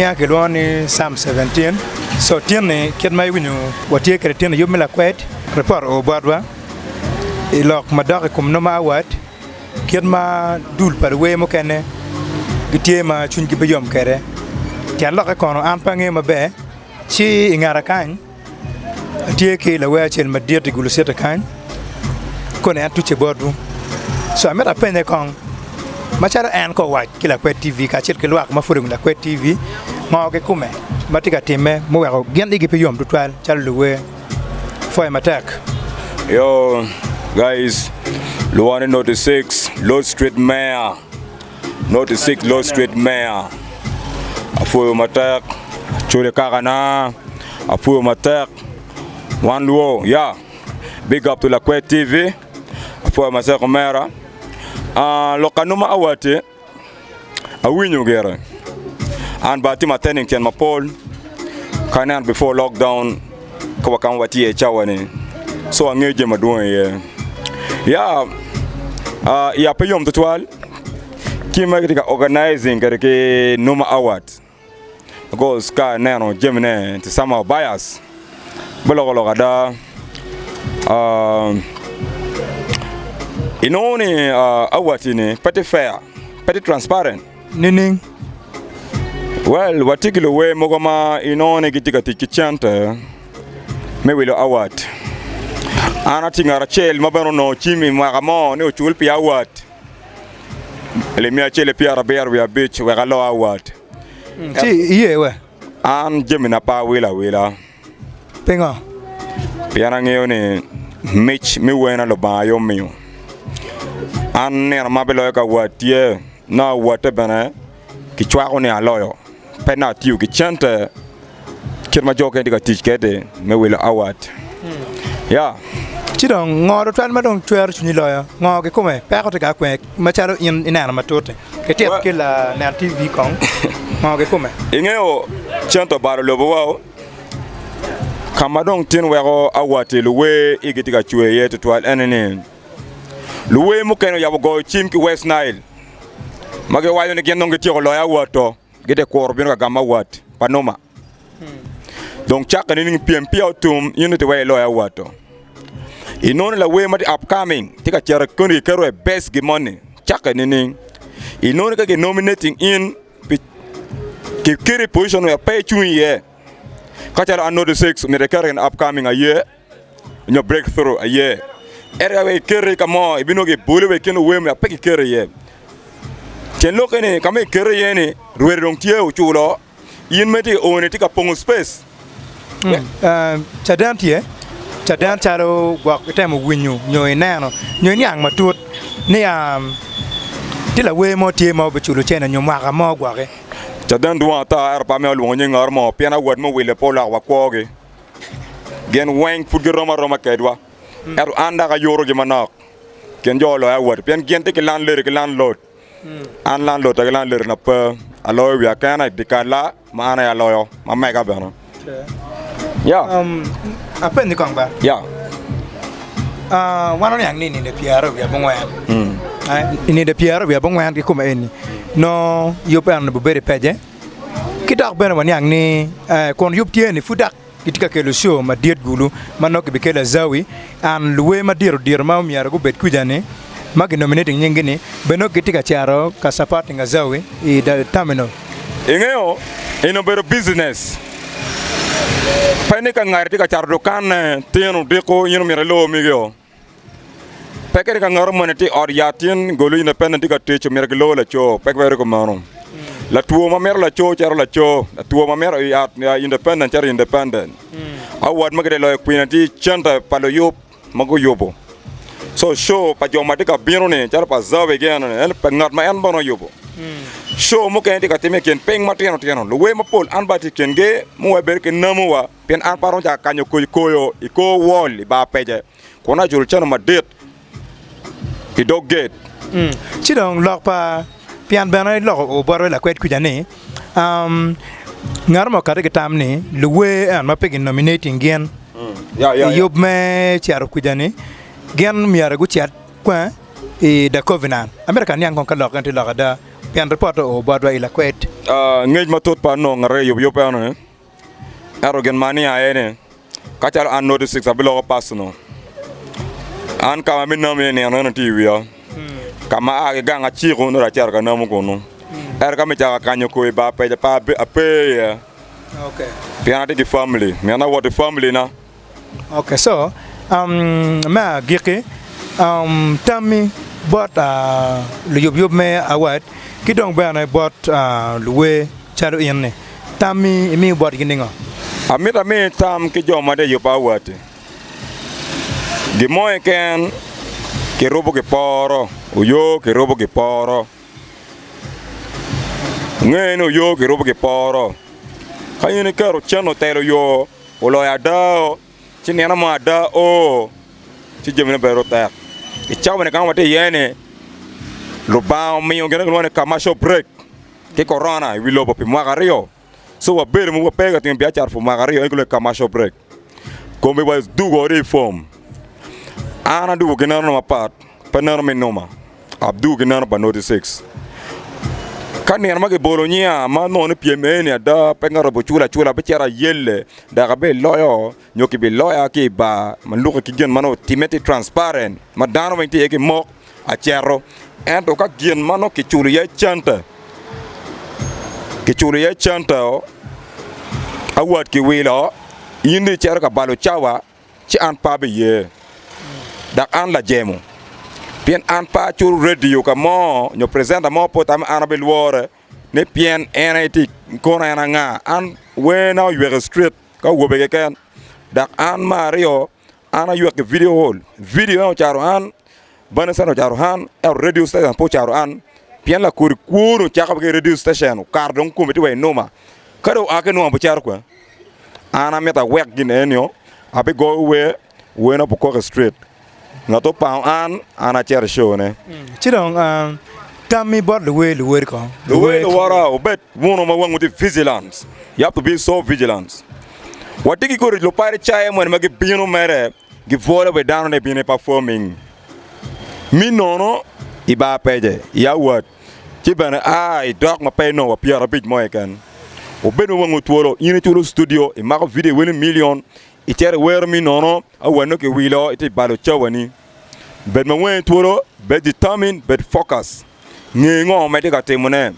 Nia Geloni Psalm 17. So tiene kid my winu what ye cretin you me Lakwed report o badwa ilok madare kum no ma wat kid ma dul par we mo kene gitie ma chun gi beyom kere tian lok kono an pange ma be chi ingara kan tie ke la we chen ma dir de gulu seta kan kone an tuche bodu so amera pene kon machara an ko wat ki Lakwed TV ka chet ke luak ma furung Lakwed TV mo ke kume matika time mo wa gen digi pe yom tutwal chaluwe for my attack. Yo guys, Luane Note 6 Lord Street Mayor, Note 6 Lord Street Mayor. Afu matak chule kakana afu matak one luo yeah. Big up to Lakwed TV. Afu matak mera lokanuma awate awinyo gera and bati matening ken mapol kanan before lockdown ko kan wati e chawani so angeje madon ya ya payom total kima ka organizing ke numa award because ka nano gemine to some bias bolo gada inoni award ni pretty fair, pretty transparent Nining. Well, particular way mogoma inone gitika tikichanta me wilo award. Ana tingara chel mabano no chimi magamo ne ochul pi award. Le mi achele pi araber we beach we galo award. Ti iye we. An jemina pa wila. Penga. Piana ngeo ne mitch mi wena lo ba yo mi. An ne mabelo ka watie na wate bana kichwa ko ne aloyo. Penalty you chante kirma joke diga teach kede me will award yeah Chidong ngoro twan madong twer chuni loya ngo ke kome pa ko ka kwe macharo in inana matote ke tiet ke la na TV kong ngo ke kome ingeo chanto baro lobo wao kamadong tin wero award luwe igitiga chwe yete twal enene luwe mukeno yabo go chim ki West Nile mage wayo ne gendong ke tiro loya wato gede korbino ka gama wat panoma donc chaka ni PMP autum unity way lawyer wato inon la way mati upcoming tika chara koni kero best gi money chaka ni inon ka ge nominating in ki kiri position we pay chui ye ka chara another 6 me recurring upcoming a year in your breakthrough a year area we kiri kamo ibino ge bole we keno we me apeki kiri ye ken lokene kame kere yene ruere dong tie o chulo yin meti one tika pongo space chadan tie chadan charo gwa temo winyu nyoy nano nyoy nyang matut ni tila we mo tie mo bechulo chena nyoma ga mo gwa ke chadan duwa ta ar pa me lu ngi ngar mo piana wad mo wile pola wa koge gen wang pudge roma kedwa er anda ga yoro gi manak ken jolo ya wad pian gen te ke landlord an landlord ke landlord na pa aloy ya kana dikala mana ya loyo ma mega bano ya apen ni kong ba ya wano yang ni de piaro ya bongwan ini de piaro ya bongwan ki kuma eni no yopan bu bere peje kidak ben wan yang ni kon yup tie ni fudak kitika ke lo show ma diet gulu manok be kela zawi an luwe ma dir ma mi yarago bet kujane magi nominating nyingine beno kitika charo ka supporting azawi I da terminal ingeo ino bero business pane ka ngari tika charo dokan tienu deko yino mirelo migeo pekere ka ngaro moneti or yatin golu independent tika techo mirelo la cho pekere ko mano la tuo ma mer la cho charo la cho la tuo ma mer ya independent charo independent awad magre lo kwinati chanta palo yop mago yobo so show pa joma tika biro ne char pa zawe gen ne pa ngat ma en bono yobo show mo ken tika teme ken peng mateno tiano lo we ma pol an bati ken ge mo ber ken namo wa pen an paron ja kanyo koyo iko wall ba peje kona jul chano ma det I dog gate chidong lok pa pian bana lok o baro la kwet kujane ngar mo kare getam ni luwe an ma pegin nominating gen yob me charo kujane gen mi ara gu chat kwa da covenant american yang kon kalok anti lok da pian report o badwa Lakwed ngej matut pa no ngare yop ane erogen mania ene kachal an notice 6 abilo pasno an kama minno me ne no TV ya kama age ganga chiro no ra char kana mo kono erga me chaka kanyo ko ba pe pa ape okay pian the family me na what the family na okay so ma gike tammi bot lu yob me awat ki dong ba na bot luwe chalo yenne tammi mi bot giningo amita me tam ki joma de yopa awat gimoy ken ki robo ki poro uyo ki robo ki poro ngeno yo ki robo ki poro kayene karo chano tero yo olo ya dao chinena ma da o ci jemne bero ta e chawo ne kan wate yene lo ba mi on gena ne commercial break ke corona wi lo popi magario so wa ber mu pega tin bia char fu magario e ko commercial break kombe was do go reform ana du gena no pat panar me noma abdu gena ba notice 6 kan ne ma ke bolonia ma no ne piemene da pengaro bo chula be chara yelle da ga be loyo nyoki be loya ki ba man luka ki gen mano timeti transparent madano wenti e ki mok a chero en to ka gen mano ki chulu ye chanta o awat ki wilo yindi chero ka balo chawa ci an pa be ye da an la jemo pien an pa churu radio ka mo nyo presenta mo potam anabel wore ne pien NIT kona yana nga an we now you are straight ka wobe ke ken dak an mario ana yu ke video charo an bana sano charo han radio station po charo an pien la kuru chaka ke radio station kar don komiti we noma kado ake no po charo kwa ana meta wek gin enyo abe go we na po ko straight na to pa an ana cher show ne chidong tammi bot the way ko the way the water obet wono ma wangu the vigilance you have to be so vigilant what tiki ko lo pare chae mo ma ge bino mere ge vola be down ne bine performing mi nono iba peje ya what ti bana ai dog ma pay no wa piara big mo kan obet wangu tuolo ine tuolo studio e ma video 1 million itere wer mi nono awano ke wilo ite balo chawani bet ma wen tuolo bet determine bet focus ngengo me de ka temone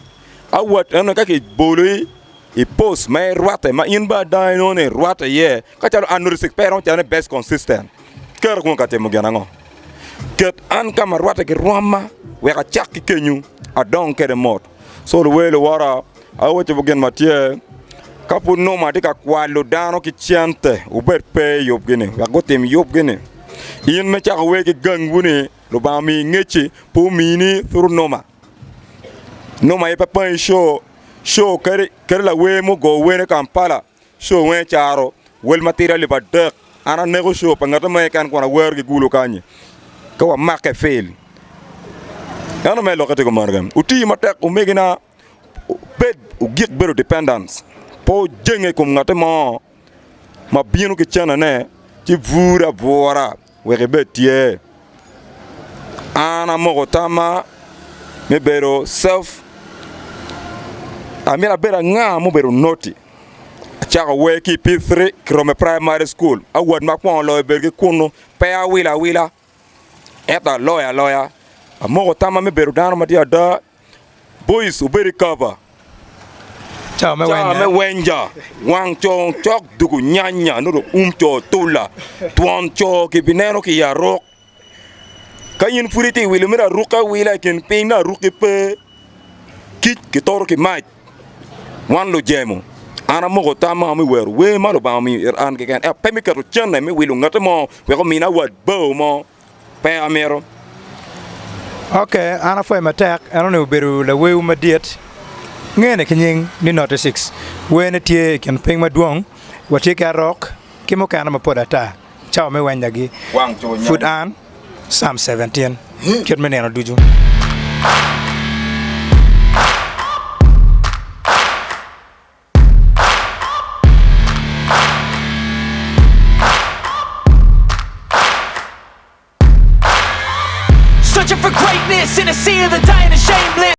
awat eno ka ke boloi e post me rwate ma inba dino ne rwate ye ka chalo anuri sik peron chane best consistent ker kun ka temo ganango ket an kama rwate ke rwama we ka chak kenyu adon ke de mot so the way the water awate bogen matie kapu no ma de ka kwalo dano ki chante ubet pe yob gene ya gotem yob gene yin me chak we ke gangune lo ba mi ngechi po mini thuru noma e papa show kare la we mo go we ne Kampala show we charo wel material ba dek ana nego show pangata me kan ko na wer ge gulo kanye ko wa make fail ana me lokate ko margam uti matek o megina bed o gik bero dependence po jenge ko ngate mo ma bienu ke chana ne ti vura bora we rebetie ana mo tama me bero self amira bera nga mo bero noti chaka we ki P3 krome primary school awad makon lo berge kuno pa wila eta lawyer amo tama me bero dano madia da boys uberi cover chao me wenja wang chong chok dugu nyanya no cho tula tuan cho ki binero ki yarok kayin furiti wilimira ruka wila ken pina ruki pe ki toro ki mai wan lo jemo ana mo tama mi wer we ma lo ba mi an ke kan pe mi ka ro chana mi wilu ngata mo we ko mina wat bo mo pe amero okay ana foi matek ana no beru la we ma diet ngene kinying ni note 6 we ne tie ken ping ma duong wati ka rock kimo kana ma podata chao me wanya gi wang cho nya food an Psalm 17 ket me neno duju searching for greatness in a sea of the dying and shameless.